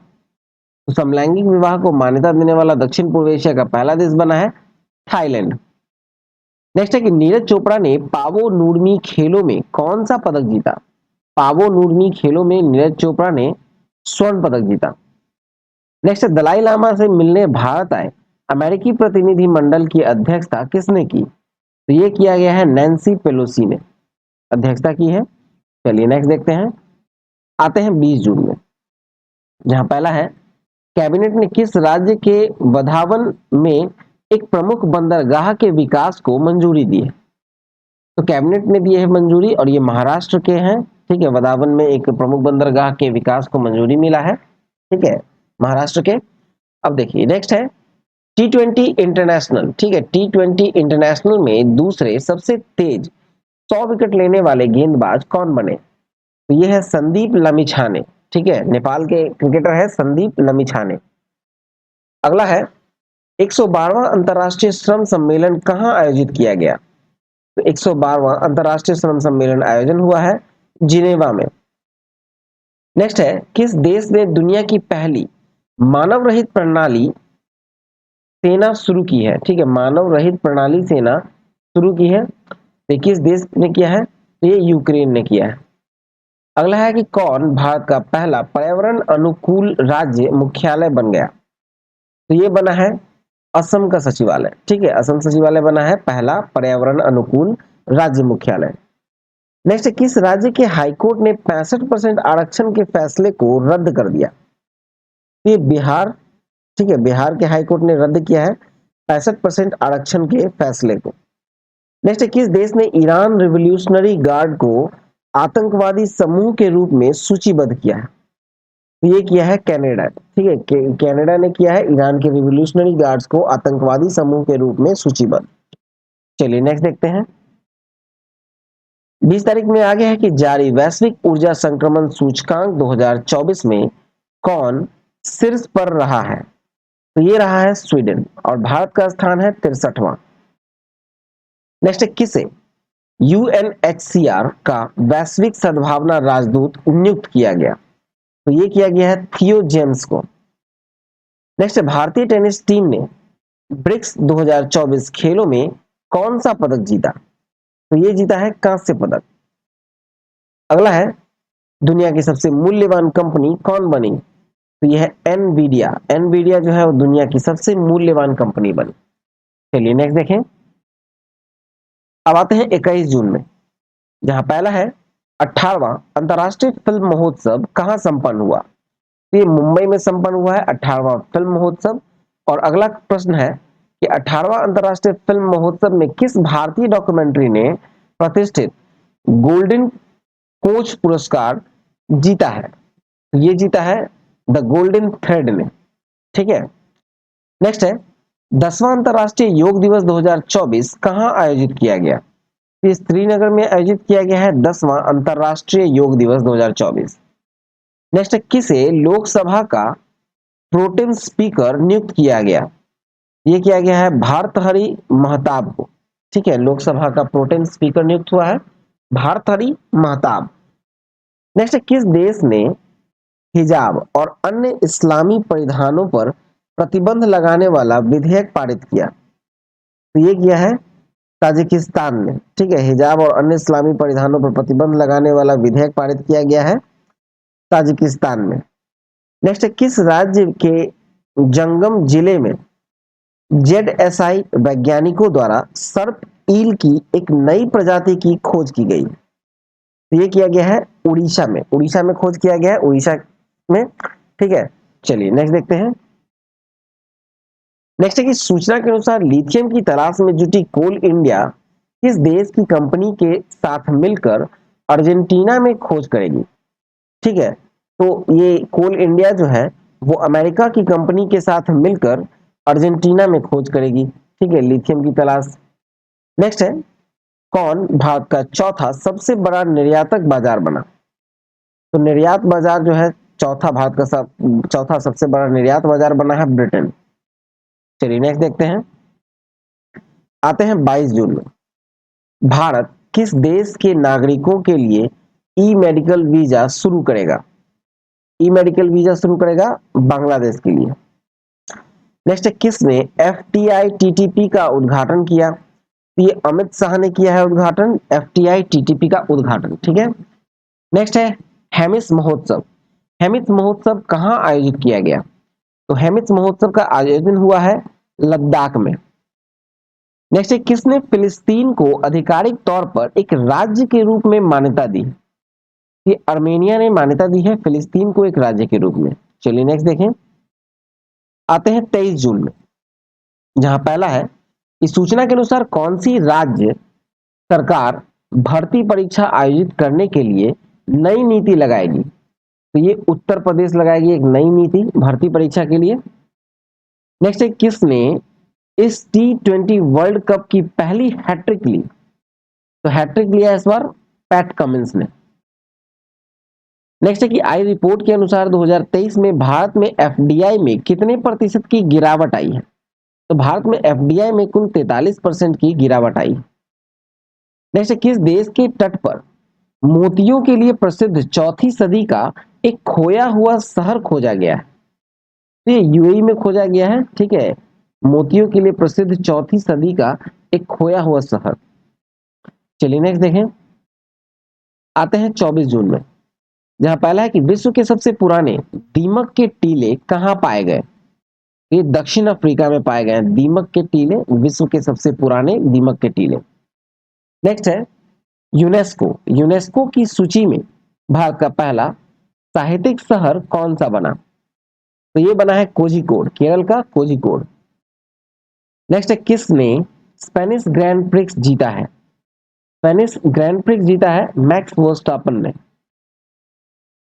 तो समलैंगिक विवाह को मान्यता देने वाला दक्षिण पूर्व एशिया का पहला देश बना है थाईलैंड। नेक्स्ट है कि नीरज चोपड़ा ने पावो नूर्मी खेलों में कौन सा पदक जीता? पावो नूर्मी खेलों में नीरज चोपड़ा ने स्वर्ण पदक जीता। नेक्स्ट है दलाई लामा से मिलने भारत आए अमेरिकी प्रतिनिधि मंडल की अध्यक्षता किसने की? तो ये किया गया है नैन्सी पेलोसी ने अध्यक्षता की है। चलिए नेक्स्ट देखते हैं, आते हैं 20 जून में, जहां पहला है कैबिनेट ने किस राज्य के वधावन में एक प्रमुख बंदरगाह के विकास को मंजूरी दी है? तो कैबिनेट ने दी है मंजूरी, और ये महाराष्ट्र के हैं। ठीक है, वधावन में एक प्रमुख बंदरगाह के विकास को मंजूरी मिला है। ठीक है, महाराष्ट्र के। अब देखिए नेक्स्ट है T20 इंटरनेशनल। ठीक है, T20 इंटरनेशनल में दूसरे सबसे तेज 100 विकेट लेने वाले गेंदबाज कौन बने? तो ये है संदीप लमिछाने। ठीक है, नेपाल के क्रिकेटर है संदीप लमिछाने। अगला है 112वां अंतरराष्ट्रीय श्रम सम्मेलन कहां आयोजित किया गया? तो 112वां अंतरराष्ट्रीय श्रम सम्मेलन आयोजन हुआ है जिनेवा में। नेक्स्ट है किस देश ने दुनिया की पहली मानव रहित प्रणाली सेना शुरू की है, ठीक है, मानव रहित प्रणाली सेना शुरू की है, तो किस देश ने किया है? ये यूक्रेन ने किया है। अगला है कि कौन भारत का पहला पर्यावरण अनुकूल राज्य मुख्यालय बन गया? तो ये बना है असम का सचिवालय, ठीक है, असम सचिवालय बना है पहला पर्यावरण अनुकूल राज्य मुख्यालय। नेक्स्ट, किस राज्य के हाईकोर्ट ने 65% आरक्षण के फैसले को रद्द कर दिया? ये बिहार, ठीक है, बिहार के हाईकोर्ट ने रद्द किया है 65% आरक्षण के फैसले को। नेक्स्ट, किस देश ने ईरान रिवोल्यूशनरी गार्ड को आतंकवादी समूह के रूप में सूचीबद्ध किया है? तो ये किया है कनाडा, ठीक है, कनाडा ने किया है ईरान के रिवोल्यूशनरी गार्ड्स को आतंकवादी समूह के रूप में सूचीबद्ध। चलिए नेक्स्ट देखते हैं। 20 तारीख में आ गया है कि जारी वैश्विक ऊर्जा संक्रमण सूचकांक 2024 में कौन शीर्ष पर रहा है? तो ये रहा है स्वीडन और भारत का स्थान है 63वां। नेक्स्ट, किसे यूएनएचसीआर का वैश्विक सद्भावना राजदूत नियुक्त किया गया? तो ये किया गया है थियो जेम्स को। नेक्स्ट, भारतीय टेनिस टीम ने ब्रिक्स 2024 खेलों में कौन सा पदक जीता? तो ये जीता है कांस्य पदक। अगला है दुनिया की सबसे मूल्यवान कंपनी कौन बनी? तो यह है एनवीडिया। एनवीडिया जो है वो दुनिया की सबसे मूल्यवान कंपनी बनी। चलिए नेक्स्ट देखें। अब आते हैं 21 जून में, जहां पहला है 18वां अंतर्राष्ट्रीय फिल्म महोत्सव कहां संपन्न हुआ? तो ये मुंबई में संपन्न हुआ है 18वां फिल्म महोत्सव। और अगला प्रश्न है कि 18वां अंतर्राष्ट्रीय फिल्म महोत्सव में किस भारतीय डॉक्यूमेंट्री ने प्रतिष्ठित गोल्डन कोच पुरस्कार जीता है? ये जीता है द गोल्डन थ्रेड ने, ठीक है। नेक्स्ट है 10वां अंतर्राष्ट्रीय योग दिवस 2024 कहां आयोजित किया गया? ये श्रीनगर में आयोजित किया गया है 10वां अंतर्राष्ट्रीय योग दिवस 2024। नेक्स्ट है किसे लोकसभा का प्रोटेम स्पीकर नियुक्त किया गया? ये किया गया है भारतहरि महताब को, ठीक है, लोकसभा का प्रोटेम स्पीकर नियुक्त हुआ है भारतहरि महताब। नेक्स्ट है किस देश ने हिजाब और अन्य इस्लामी परिधानों पर प्रतिबंध लगाने वाला विधेयक पारित किया? तो ये किया है ताजिकिस्तान ने, ठीक है, हिजाब और अन्य इस्लामी परिधानों पर प्रतिबंध लगाने वाला विधेयक पारित किया गया है ताजिकिस्तान में। नेक्स्ट है किस राज्य के जंगम जिले में जेडएसआई वैज्ञानिकों द्वारा सर्प ईल की एक नई प्रजाति की खोज की गई? तो ये किया गया है उड़ीसा में, उड़ीसा में खोज किया गया है उड़ीसा में, ठीक है। चलिए नेक्स्ट देखते हैं। नेक्स्ट है कि सूचना के अनुसार लिथियम की तलाश में जुटी कोल इंडिया किस देश की कंपनी के साथ मिलकर अर्जेंटीना में खोज करेगी? ठीक है, तो ये कोल इंडिया जो है वो अमेरिका की कंपनी के साथ मिलकर अर्जेंटीना में खोज करेगी, ठीक है, लिथियम की तलाश। नेक्स्ट है कौन भारत का चौथा सबसे बड़ा निर्यातक बाजार बना? तो निर्यात बाजार जो है चौथा, भारत का चौथा सबसे बड़ा निर्यात बाजार बना है ब्रिटेन। चलिए नेक्स्ट देखते हैं। आते हैं 22 जून में, भारत किस देश के नागरिकों के लिए ई मेडिकल वीजा शुरू करेगा? ई मेडिकल वीजा शुरू करेगा बांग्लादेश के लिए। नेक्स्ट, किसने एफटीआई टीटीपी का उद्घाटन किया? ये अमित शाह ने किया है उद्घाटन, एफटीआई टीटीपी का उद्घाटन, ठीक है। नेक्स्ट है हेमिस महोत्सव। हेमिस महोत्सव कहां आयोजित किया गया? तो हेमिस महोत्सव का आयोजन हुआ है लद्दाख में। नेक्स्ट है किसने फिलिस्तीन को आधिकारिक तौर पर एक राज्य के रूप में मान्यता दी? ये अर्मेनिया ने मान्यता दी है फिलिस्तीन को एक राज्य के रूप में। चलिए नेक्स्ट देखें। आते हैं 23 जून में, जहां पहला है इस सूचना के अनुसार कौन सी राज्य सरकार भर्ती परीक्षा आयोजित करने के लिए नई नीति लगाएगी? तो ये उत्तर प्रदेश लगाएगी एक नई नीति भर्ती परीक्षा के लिए। नेक्स्ट है किसने इस T20 वर्ल्ड कप की पहली हैट्रिक ली? तो हैट्रिक लिया इस बार पैट कमिंस ने। नेक्स्ट है कि आई रिपोर्ट के अनुसार 2023 में भारत में एफडीआई में कितने प्रतिशत की गिरावट आई है? तो भारत में एफडीआई में कुल 43% की गिरावट आई। नेक्स्ट है किस देश के तट पर मोतियों के लिए प्रसिद्ध चौथी सदी का एक खोया हुआ शहर खोजा गया है? तो ये यूएई में खोजा गया है, ठीक है, मोतियों के लिए प्रसिद्ध चौथी सदी का एक खोया हुआ शहर। चलिए नेक्स्ट देखें, आते हैं 24 जून में, जहां पहला है कि विश्व के सबसे पुराने दीमक के टीले कहां पाए गए। ये दक्षिण अफ्रीका में पाए गए हैं दीमक के टीले, विश्व के सबसे पुराने दीमक के टीले। नेक्स्ट है यूनेस्को। यूनेस्को की सूची में भारत का पहला साहित्यिक शहर कौन सा बना? तो ये बना है कोझिकोड, केरल का कोझिकोड। नेक्स्ट है किसने स्पेनिश ग्रैंड प्रिक्स जीता है? स्पेनिश ग्रैंड प्रिक्स जीता है मैक्स वर्स्टापन ने।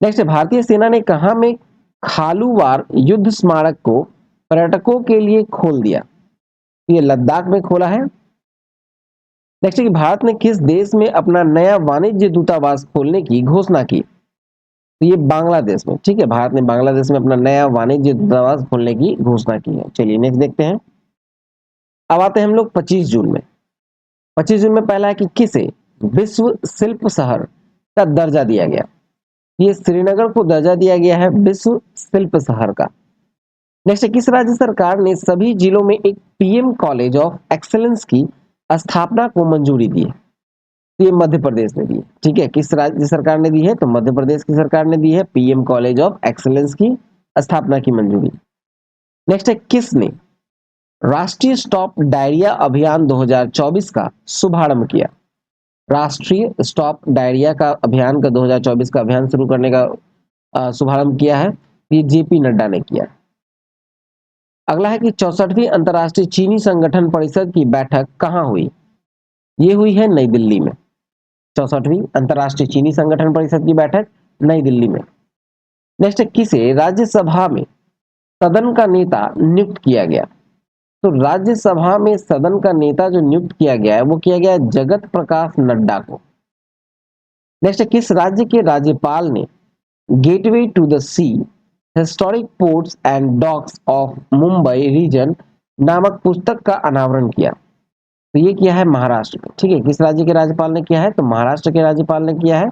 नेक्स्ट है भारतीय सेना ने कहां में खालूवार युद्ध स्मारक को पर्यटकों के लिए खोल दिया? ये लद्दाख में खोला है। नेक्स्ट है कि भारत ने किस देश में अपना नया वाणिज्य दूतावास खोलने की घोषणा की? तो ये बांग्लादेश में, ठीक है, भारत ने बांग्लादेश में अपना नया वाणिज्य दूतावास खोलने की घोषणा की है। चलिए नेक्स्ट देखते हैं। अब आते हैं हम लोग 25 जून में। 25 जून में पहला है कि किसे विश्व शिल्प शहर का दर्जा दिया गया? ये श्रीनगर को दर्जा दिया गया है विश्व शिल्प शहर का। नेक्स्ट है किस राज्य सरकार ने सभी जिलों में एक पीएम कॉलेज ऑफ एक्सीलेंस की स्थापना को मंजूरी दी है? ये मध्य प्रदेश ने दी है, ठीक है। किस राज्य सरकार ने दी है? तो मध्य प्रदेश की सरकार ने दी है पीएम कॉलेज ऑफ एक्सीलेंस की स्थापना की मंजूरी। नेक्स्ट है किसने राष्ट्रीय स्टॉप डायरिया अभियान 2024 का शुभारंभ किया? राष्ट्रीय स्टॉप डायरिया का अभियान का 2024 का अभियान शुरू करने का शुभारंभ किया है, ये जेपी नड्डा ने किया। अगला है कि 64वीं अंतर्राष्ट्रीय चीनी संगठन परिषद की बैठक कहां हुई? ये हुई है नई दिल्ली में। 64वीं अंतर्राष्ट्रीय चीनी संगठन परिषद की बैठक नई दिल्ली में। नेक्स्ट है किसे राज्यसभा में सदन का नेता नियुक्त किया गया? तो राज्यसभा में सदन का नेता जो नियुक्त किया गया है वो किया गया है जगत प्रकाश नड्डा को। नेक्स्ट है किस राज्य के राज्यपाल ने gateway to the sea historic ports and docks of Mumbai region नामक पुस्तक का अनावरण किया? तो ये किया है महाराष्ट्र में, ठीक है। किस राज्य के राज्यपाल ने किया है? तो महाराष्ट्र के राज्यपाल ने किया है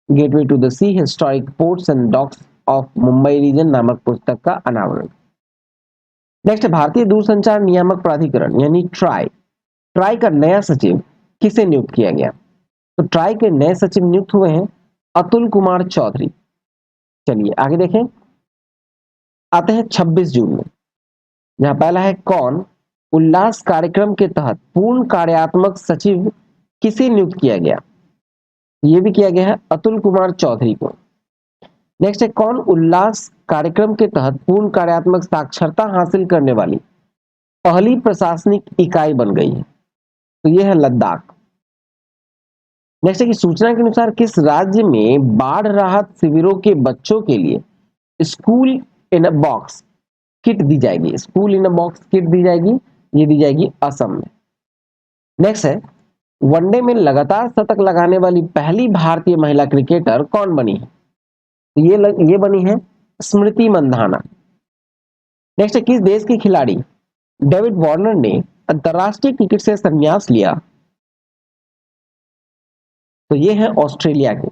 gateway to the sea historic ports and docks of Mumbai region नामक पुस्तक का अनावरण। नेक्स्ट भारतीय दूरसंचार नियामक प्राधिकरण यानी ट्राई, ट्राई का नया सचिव किसे नियुक्त किया गया? तो ट्राई के नए सचिव नियुक्त हुए हैं अतुल कुमार चौधरी। चलिए आगे देखें, आते हैं 26 जून में, जहां पहला है कौन उल्लास कार्यक्रम के तहत पूर्ण कार्यात्मक सचिव किसे नियुक्त किया गया? यह भी किया गया है अतुल कुमार चौधरी को। नेक्स्ट है कौन उल्लास कार्यक्रम के तहत पूर्ण कार्यात्मक साक्षरता हासिल करने वाली पहली प्रशासनिक इकाई बन गई है? तो यह है लद्दाख। नेक्स्ट है कि सूचना के अनुसार किस राज्य में बाढ़ राहत शिविरों के बच्चों के लिए school in a box kit दी जाएगी? School in a box kit दी जाएगी, ये दी जाएगी असम में। नेक्स्ट है वनडे में लगातार शतक लगाने वाली पहली भारतीय महिला क्रिकेटर कौन बनी है? ये बनी है स्मृति मंधाना। नेक्स्ट है किस देश के खिलाड़ी डेविड वार्नर ने अंतरराष्ट्रीय क्रिकेट से संन्यास लिया? तो ये है ऑस्ट्रेलिया के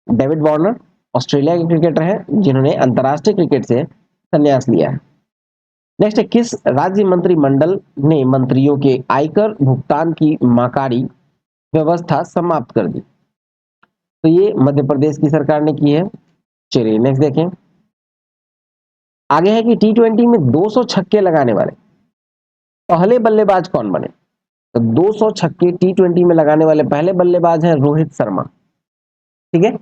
डेविड वार्नर, ऑस्ट्रेलिया के क्रिकेटर हैं जिन्होंने अंतरराष्ट्रीय क्रिकेट से संन्यास लिया है। नेक्स्ट है किस राज्य मंत्रिमंडल ने मंत्रियों के आयकर भुगतान की माकारी व्यवस्था समाप्त कर दी? तो ये मध्य प्रदेश की सरकार ने की है। चलिए नेक्स्ट देखें, आगे है कि टी20 में 200 छक्के लगाने वाले पहले बल्लेबाज कौन बने? तो 200 छक्के टी20 में लगाने वाले पहले बल्लेबाज हैं रोहित शर्मा, ठीक है।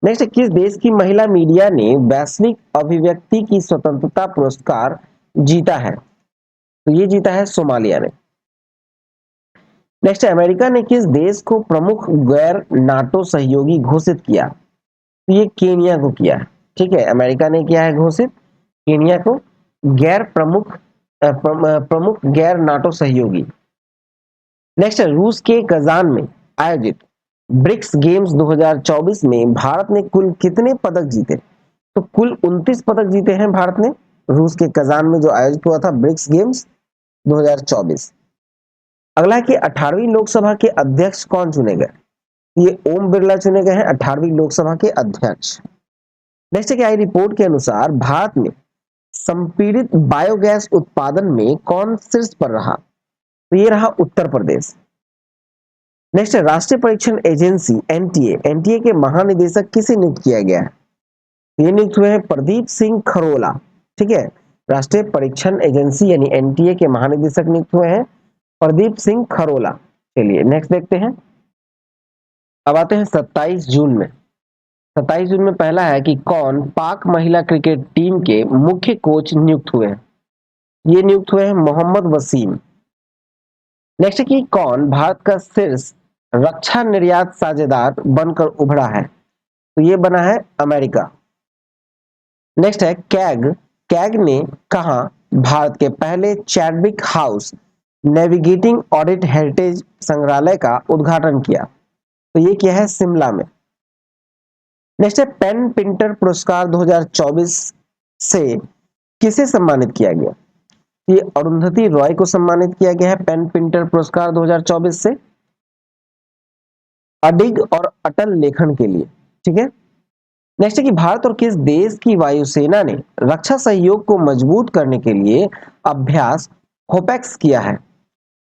नेक्स्ट, किस देश की महिला मीडिया ने वैश्विक अभिव्यक्ति की स्वतंत्रता पुरस्कार जीता है? तो ये जीता है सोमालिया ने। नेक्स्ट, अमेरिका ने किस देश को प्रमुख गैर नाटो सहयोगी घोषित किया? तो ये केनिया को किया है, ठीक है। अमेरिका ने किया है घोषित केनिया को गैर प्रमुख गैर नाटो सहयोगी। नेक्स्ट, रूस के कजान में आयोजित ब्रिक्स गेम्स 2024 में भारत ने कुल कितने पदक जीते? तो कुल 29 पदक जीते हैं भारत ने रूस के कजान में जो आयोजित हुआ था ब्रिक्स गेम्स 2024। अगला कि 18वीं लोकसभा के अध्यक्ष कौन चुने गए? ये ओम बिरला चुने गए हैं 18वीं लोकसभा के अध्यक्ष। नेक्स्ट है कि आई रिपोर्ट के अनुसार भारत में संपीड़ित बायोगैस उत्पादन में कौन शीर्ष पर रहा? तो ये रहा उत्तर प्रदेश। नेक्स्ट है राष्ट्रीय परीक्षण एजेंसी एनटीए, एनटीए के महानिदेशक किसे नियुक्त किया गया है? ये नियुक्त हुए हैं प्रदीप सिंह खरोला। ठीक है, राष्ट्रीय परीक्षण एजेंसी यानी एनटीए के महानिदेशक नियुक्त हुए हैं प्रदीप सिंह खरोला। चलिए नेक्स्ट देखते हैं। अब आते हैं 27 जून में। 27 जून में पहला है कि कौन पाक महिला क्रिकेट टीम के मुख्य कोच नियुक्त हुए हैं? ये नियुक्त हुए हैं मोहम्मद वसीम। नेक्स्ट है कि कौन भारत का शीर्ष रक्षा निर्यात साझेदार बनकर उभरा है? तो ये बना है अमेरिका। नेक्स्ट है कैग, कैग ने कहा भारत के पहले Chadwick house navigating audit heritage संग्रहालय का उद्घाटन किया? तो ये क्या है? शिमला में। नेक्स्ट है पेन पिंटर पुरस्कार 2024 से किसे सम्मानित किया गया? ये अरुंधति रॉय को सम्मानित किया गया है पेन पिंटर पुरस्कार 2024 से अडिग और अटल लेखन के लिए। ठीक है, नेक्स्ट है कि भारत और किस देश की वायुसेना ने रक्षा सहयोग को मजबूत करने के लिए अभ्यास होपेक्स किया है?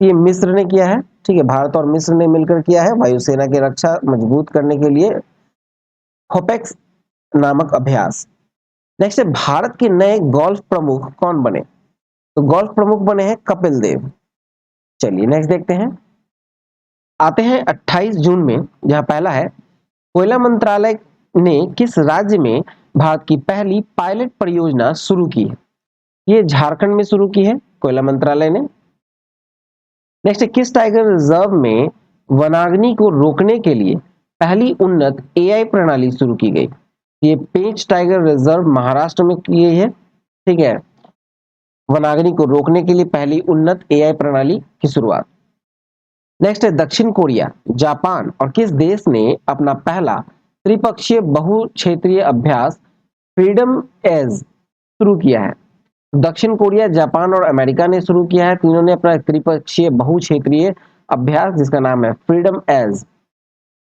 ये मिस्र ने किया है। ठीक है, भारत और मिस्र ने मिलकर किया है वायुसेना की रक्षा मजबूत करने के लिए होपेक्स नामक अभ्यास। नेक्स्ट है भारत के नए गोल्फ प्रमुख कौन बने? तो गोल्फ प्रमुख बने हैं कपिल देव। चलिए नेक्स्ट देखते हैं। आते हैं 28 जून में, जहां पहला है कोयला मंत्रालय ने किस राज्य में भारत की पहली पायलट परियोजना शुरू की है? ये झारखंड में शुरू की है कोयला मंत्रालय ने। नेक्स्ट है किस टाइगर रिजर्व में वनाग्नि को रोकने के लिए पहली उन्नत एआई प्रणाली शुरू की गई? ये पेंच टाइगर रिजर्व महाराष्ट्र में की गई है। ठीक है, वनाग्नि को रोकने के लिए पहली उन्नत एआई प्रणाली की शुरुआत। नेक्स्ट है दक्षिण कोरिया, जापान और किस देश ने अपना पहला त्रिपक्षीय बहु क्षेत्रीय अभ्यास फ्रीडम एज शुरू किया है? दक्षिण कोरिया, जापान और अमेरिका ने शुरू किया है। तीनों ने अपना त्रिपक्षीय बहु क्षेत्रीय अभ्यास जिसका नाम है फ्रीडम एज।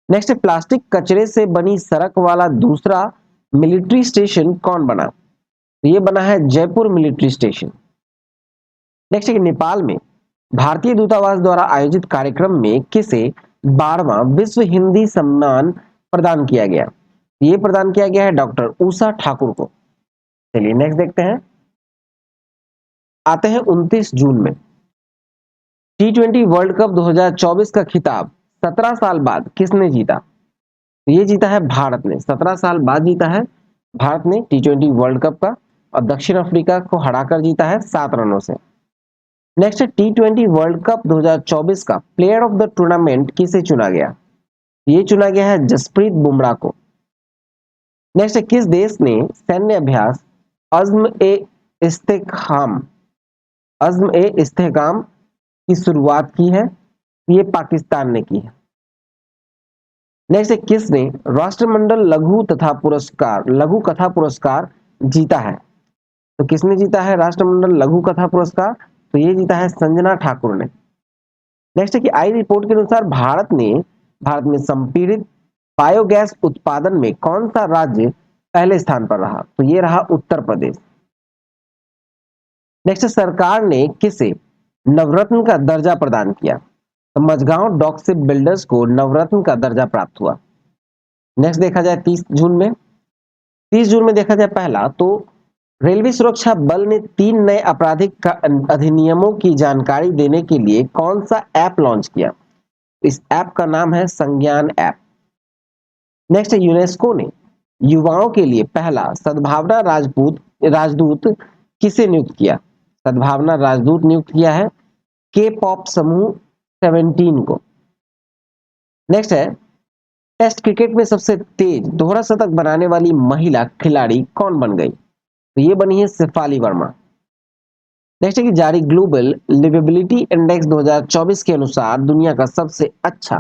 नेक्स्ट है प्लास्टिक कचरे से बनी सड़क वाला दूसरा मिलिट्री स्टेशन कौन बना? तो ये बना है जयपुर मिलिट्री स्टेशन। नेक्स्ट है नेपाल में भारतीय दूतावास द्वारा आयोजित कार्यक्रम में किसे 12वां विश्व हिंदी सम्मान प्रदान किया गया? ये प्रदान किया गया है डॉक्टर उषा ठाकुर को। चलिए नेक्स्ट देखते हैं। आते हैं 29 जून में। T20 वर्ल्ड कप 2024 का खिताब 17 साल बाद किसने जीता? ये जीता है भारत ने। 17 साल बाद जीता है भारत ने T20 वर्ल्ड कप का, और दक्षिण अफ्रीका को हराकर जीता है 7 रनों से। नेक्स्ट है T20 वर्ल्ड कप 2024 का प्लेयर ऑफ द टूर्नामेंट किसे चुना गया? ये चुना गया है जसप्रीत बुमराह को। नेक्स्ट है किस देश ने सैन्य अभ्यास इस्तेकाम अज़्म ए इस्तेहकाम की शुरुआत की है? ये पाकिस्तान ने की है। नेक्स्ट है किसने राष्ट्रमंडल लघु कथा पुरस्कार जीता है? तो किसने जीता है राष्ट्रमंडल लघु कथा पुरस्कार? तो ये जीता है संजना ठाकुर ने। नेक्स्ट है कि आई रिपोर्ट के अनुसार भारत में संपीड़ित बायोगैस उत्पादन में कौन सा राज्य पहले स्थान पर रहा? तो ये रहा उत्तर प्रदेश। नेक्स्ट सरकार ने किसे नवरत्न का दर्जा प्रदान किया? तो मझगांव डॉकशिप बिल्डर्स को नवरत्न का दर्जा प्राप्त हुआ। नेक्स्ट देखा जाए 30 जून में देखा जाए पहला तो रेलवे सुरक्षा बल ने 3 नए आपराधिक अधिनियमों की जानकारी देने के लिए कौन सा ऐप लॉन्च किया? इस ऐप का नाम है संज्ञान ऐप। नेक्स्ट है यूनेस्को ने युवाओं के लिए पहला सद्भावना राजदूत किसे नियुक्त किया? सद्भावना राजदूत नियुक्त किया है के पॉप समूह 17 को। नेक्स्ट है टेस्ट क्रिकेट में सबसे तेज दोहरा शतक बनाने वाली महिला खिलाड़ी कौन बन गई? तो ये बनी है शेफाली वर्मा। नेक्स्ट है कि जारी ग्लोबल लिवेबिलिटी इंडेक्स 2024 के अनुसार दुनिया का सबसे अच्छा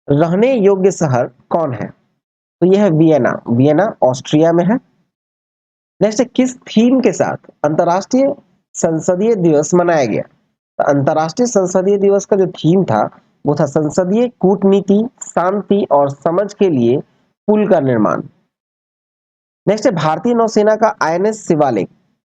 रहने योग्य शहर कौन है? तो यह है वियना, वियना ऑस्ट्रिया में है। नेक्स्ट है किस थीम के साथ अंतरराष्ट्रीय संसदीय दिवस मनाया गया? तो अंतरराष्ट्रीय संसदीय दिवस का जो थीम था वो था संसदीय कूटनीति, शांति और समझ के लिए पुल का निर्माण। नेक्स्ट है भारतीय नौसेना का INS शिवालिक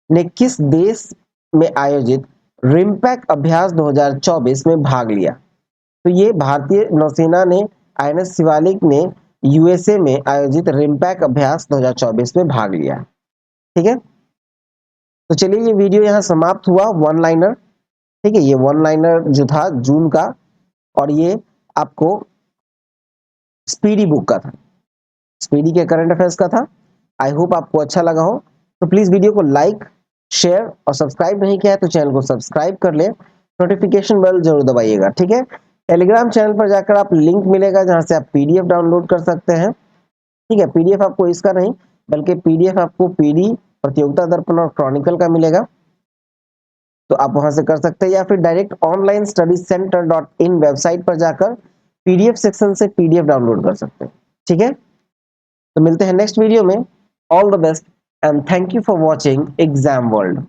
ने किस देश में आयोजित रिम्पैक अभ्यास 2024 में भाग लिया? तो ये भारतीय नौसेना ने आईएनएस शिवालिक ने यूएसए में आयोजित रिम्पैक अभ्यास 2024 में भाग लिया। ठीक है, तो चलिए ये वीडियो यहाँ समाप्त हुआ, वन लाइनर। ठीक है, ये वन लाइनर जो था जून का, और ये आपको स्पीडी बुक का था, स्पीडी के करंट अफेयर्स का था। आई होप आपको अच्छा लगा हो, तो प्लीज वीडियो को लाइक, शेयर और सब्सक्राइब नहीं किया है तो चैनल को सब्सक्राइब कर ले, नोटिफिकेशन बेल जरूर दबाइएगा। ठीक है, टेलीग्राम चैनल पर जाकर आप लिंक मिलेगा जहां से आप पीडीएफ डाउनलोड कर सकते हैं। ठीक है, पीडीएफ आपको इसका नहीं बल्कि पीडीएफ आपको पीडी प्रतियोगिता दर्पण और क्रॉनिकल का मिलेगा, तो आप वहां से कर सकते हैं, या फिर direct online study centre .in website पर जाकर पीडीएफ सेक्शन से पीडीएफ डाउनलोड कर सकते हैं। ठीक है, तो मिलते हैं नेक्स्ट वीडियो में। All the best and thank you for watching exam world.